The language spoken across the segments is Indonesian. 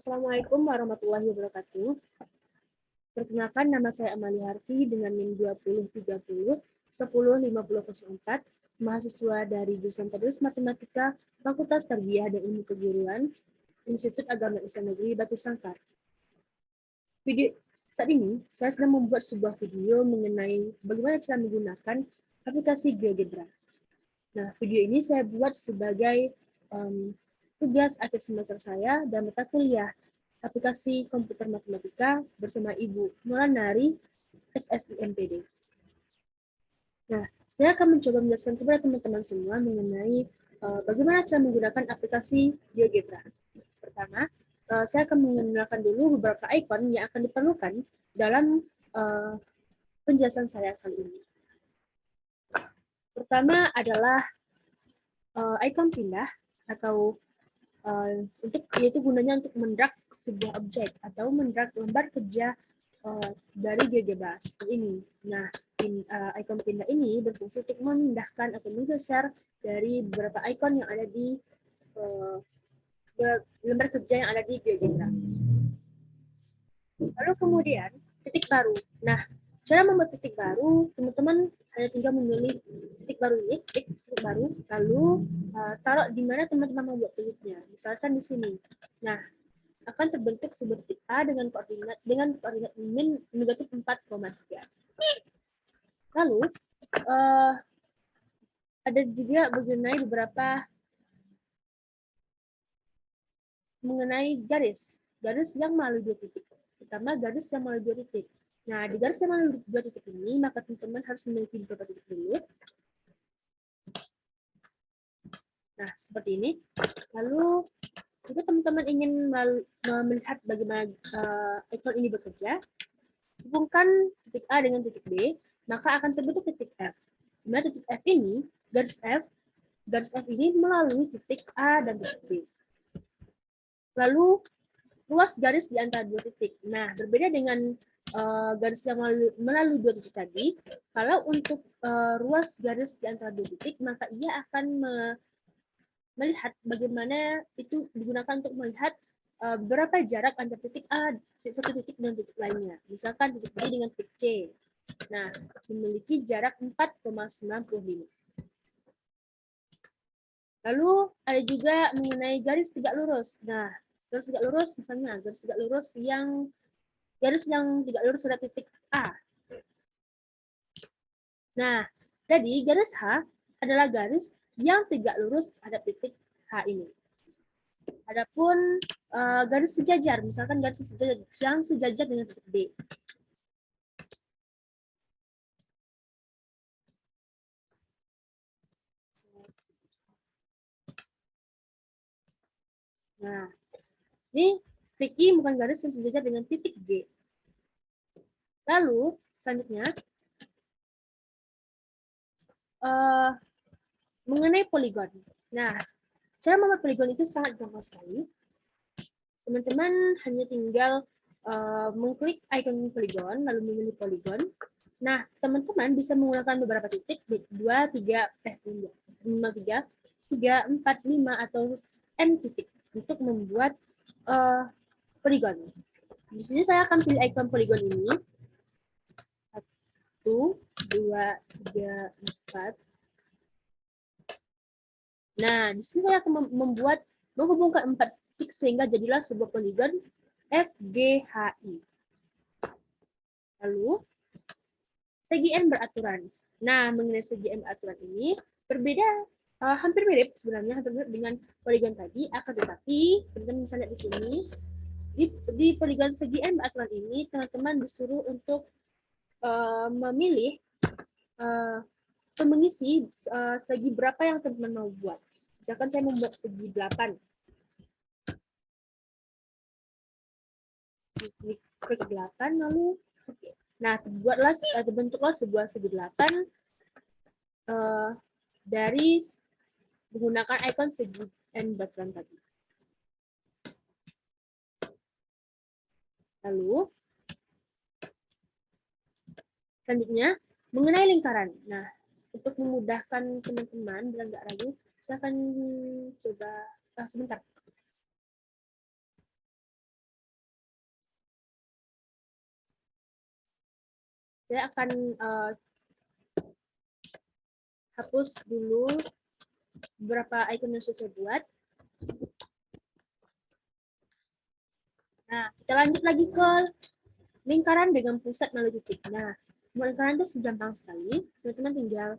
Assalamualaikum warahmatullahi wabarakatuh. Perkenalkan, nama saya Amalia Harfi dengan NIM 2030 105004, mahasiswa dari jurusan Tadarus Matematika, Fakultas Tarbiyah dan Ilmu Keguruan, Institut Agama Islam Negeri Batu Sangkar. Saat ini, saya sedang membuat sebuah video mengenai bagaimana cara menggunakan aplikasi GeoGebra. Nah, video ini saya buat sebagai tugas akhir semester saya dan mata kuliah aplikasi komputer matematika bersama Ibu Nuranari SSIMPD. Nah, saya akan mencoba menjelaskan kepada teman-teman semua mengenai bagaimana cara menggunakan aplikasi GeoGebra. Pertama, saya akan menggunakan dulu beberapa ikon yang akan diperlukan dalam penjelasan saya kali ini. Pertama adalah ikon pindah atau yaitu gunanya untuk mendrag sebuah objek atau mendrag lembar kerja dari GeoGebra seperti ini. Nah, ikon pindah ini berfungsi untuk memindahkan atau menggeser dari beberapa ikon yang ada di lembar kerja yang ada di GeoGebra. Lalu kemudian titik baru. Nah, cara membuat titik baru, teman-teman hanya tinggal memilih titik baru ini, titik baru, lalu taruh di mana teman-teman membuat titiknya. Misalkan di sini. Nah, akan terbentuk sebuah titik A dengan koordinat min negatif 4,3. Lalu ada juga mengenai garis yang melalui dua titik. Pertama, garis yang melalui dua titik. Nah, di garis yang melalui dua titik ini, maka teman-teman harus memiliki beberapa titik dulu. Nah, seperti ini. Lalu, jika teman-teman ingin melihat bagaimana ikon ini bekerja, hubungkan titik A dengan titik B, maka akan terbentuk titik F. Di mana titik F ini, garis F ini melalui titik A dan titik B. Lalu, ruas garis di antara dua titik. Nah, berbeda dengan garis yang melalui dua titik tadi, kalau untuk ruas garis di antara dua titik, maka ia akan melihat bagaimana itu digunakan untuk melihat berapa jarak antara titik A, satu titik dengan titik lainnya. Misalkan titik B dengan titik C. Nah, memiliki jarak 4,95. Lalu ada juga mengenai garis tegak lurus. Nah, garis tegak lurus misalnya garis tegak lurus yang tegak lurus pada titik A. Nah, jadi garis H adalah garis yang tegak lurus pada titik H ini. Adapun garis sejajar, misalkan garis sejajar yang sejajar dengan titik D. Nah, ini titik I bukan garis yang sejajar dengan titik G. Lalu, selanjutnya, mengenai poligon. Nah, cara membuat poligon itu sangat gampang sekali. Teman-teman hanya tinggal mengklik ikon poligon, lalu memilih poligon. Nah, teman-teman bisa menggunakan beberapa titik, 2, 3, 5, 3, 3, 4, 5, atau N titik untuk membuat poligon. Di sini saya akan pilih ikon poligon ini. 1, 2, 3, 4. Nah, di sini saya akan menghubungkan 4 titik sehingga jadilah sebuah poligon FGHI. Lalu, segi N beraturan. Nah, mengenai segi N beraturan ini berbeda, hampir mirip sebenarnya, hampir mirip dengan poligon tadi, akan tetapi teman-teman bisa lihat di sini, di poligon segi N beraturan ini, teman-teman disuruh untuk memilih atau mengisi segi berapa yang teman-teman mau buat. Misalkan saya membuat segi 8. Klik 8, lalu oke. Nah, terbentuklah sebuah segi 8 dari menggunakan ikon segi N beraturan tadi. Lalu, selanjutnya, mengenai lingkaran. Nah, untuk memudahkan teman-teman biar nggak ragu, saya akan coba sebentar. Saya akan hapus dulu beberapa icon yang sudah saya buat. Nah, kita lanjut lagi ke lingkaran dengan pusat melalui titik. Nah, lingkaran itu gampang sekali. Teman-teman tinggal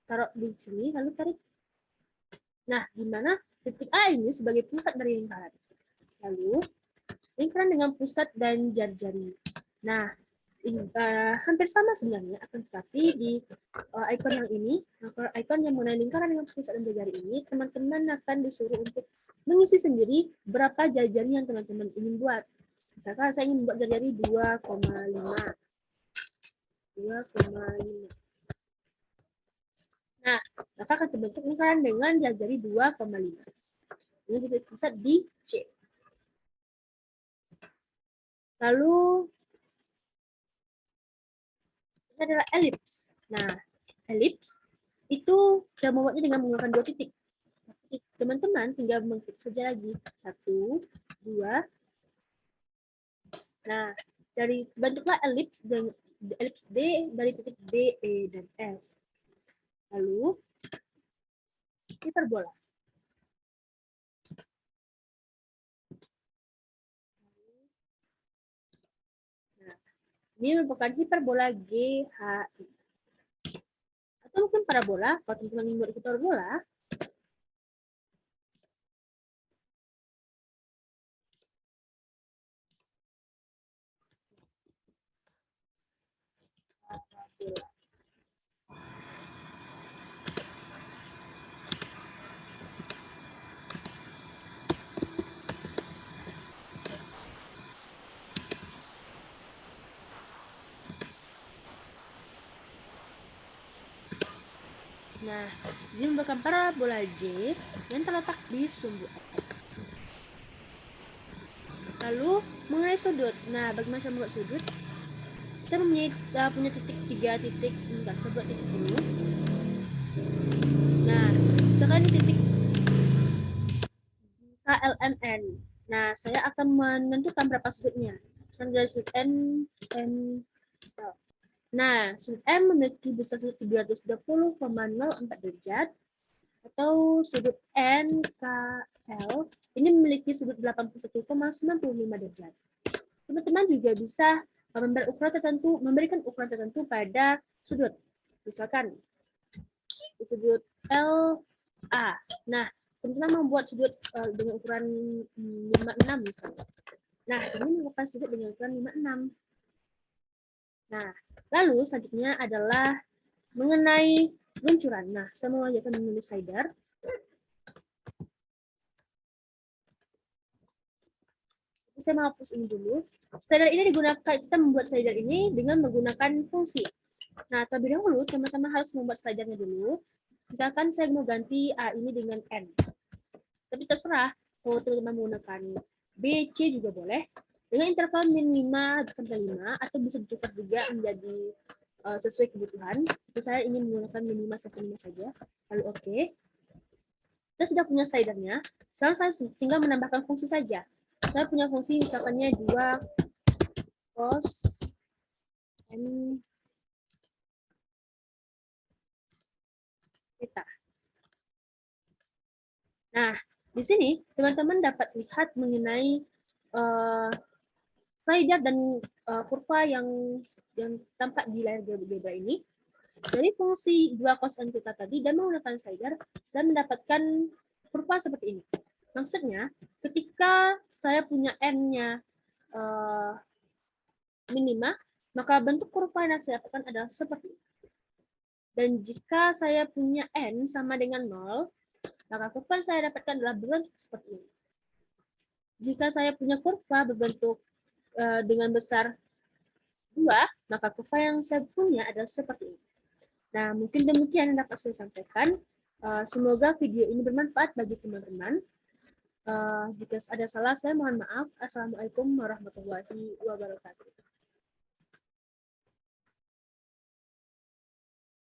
taruh di sini, lalu tarik. Nah, di mana titik A ini sebagai pusat dari lingkaran. Lalu, lingkaran dengan pusat dan jari-jari. Nah, hampir sama sebenarnya, akan tetapi di icon yang ini, icon yang mengenai lingkaran dengan pusat dan jari-jari ini, teman-teman akan disuruh untuk mengisi sendiri berapa jari-jari yang teman-teman ingin buat. Misalkan saya ingin membuat jari-jari 2,5. 2,5. Nah, maka akan terbentuk lingkaran dengan jari-jari 2,5. Ini titik pusat di C. Lalu, ini adalah elips. Nah, elips itu cara membuatnya dengan menggunakan 2 titik. Teman-teman tinggal mengklik saja lagi. 1, 2. Nah, dari bentuklah elips dan elips D dari titik D, E, dan F. Lalu, hiperbola. Nah, ini merupakan hiperbola GHI. Atau mungkin parabola, kalau teman-teman membuat hiperbola, nah, ini merupakan parabola J yang terletak di sumbu S. Lalu, mengenai sudut. Nah, bagaimana cara membuat sudut? Saya punya titik 3 titik. Enggak, saya buat titik dulu. Nah, misalkan ini titik KLMN. Nah, saya akan menentukan berapa sudutnya. Dari sudut N. Nah, sudut M memiliki besar sudut 320,04 derajat atau sudut NKL ini memiliki sudut 81,95 derajat. Teman-teman juga bisa memberikan ukuran tertentu pada sudut. Misalkan sudut LA. Nah, teman-teman membuat sudut dengan ukuran 56 misalnya. Nah, ini merupakan sudut dengan ukuran 56. Nah, lalu selanjutnya adalah mengenai luncuran. Nah, saya mau akan menulis slider. Saya mau hapus ini dulu. Slider ini digunakan, kita membuat slider ini dengan menggunakan fungsi. Nah, terlebih dahulu, teman-teman harus membuat slidernya dulu. Misalkan saya mau ganti A ini dengan N. Tapi terserah, kalau teman-teman menggunakan B, C juga boleh. Dengan interval min 5 sampai 5, atau bisa ditukar juga menjadi sesuai kebutuhan. Saya ingin menggunakan min 5 sampai 5 saja. Lalu oke. Saya sudah punya slidernya. Sekarang saya tinggal menambahkan fungsi saja. Saya punya fungsi misalkannya 2 cos n theta. Nah, di sini teman-teman dapat lihat mengenai slider dan kurva yang tampak di layar GeoGebra ini. Dari fungsi 2 cos n theta tadi dan menggunakan slider, saya mendapatkan kurva seperti ini. Maksudnya, ketika saya punya n-nya minima, maka bentuk kurva yang saya dapatkan adalah seperti ini. Dan jika saya punya n sama dengan 0, maka kurva yang saya dapatkan adalah berbentuk seperti ini. Jika saya punya kurva berbentuk dengan besar 2, maka kurva yang saya punya adalah seperti ini. Nah, mungkin demikian yang dapat saya sampaikan. Semoga video ini bermanfaat bagi teman-teman. Jika ada salah, saya mohon maaf. Assalamualaikum warahmatullahi wabarakatuh.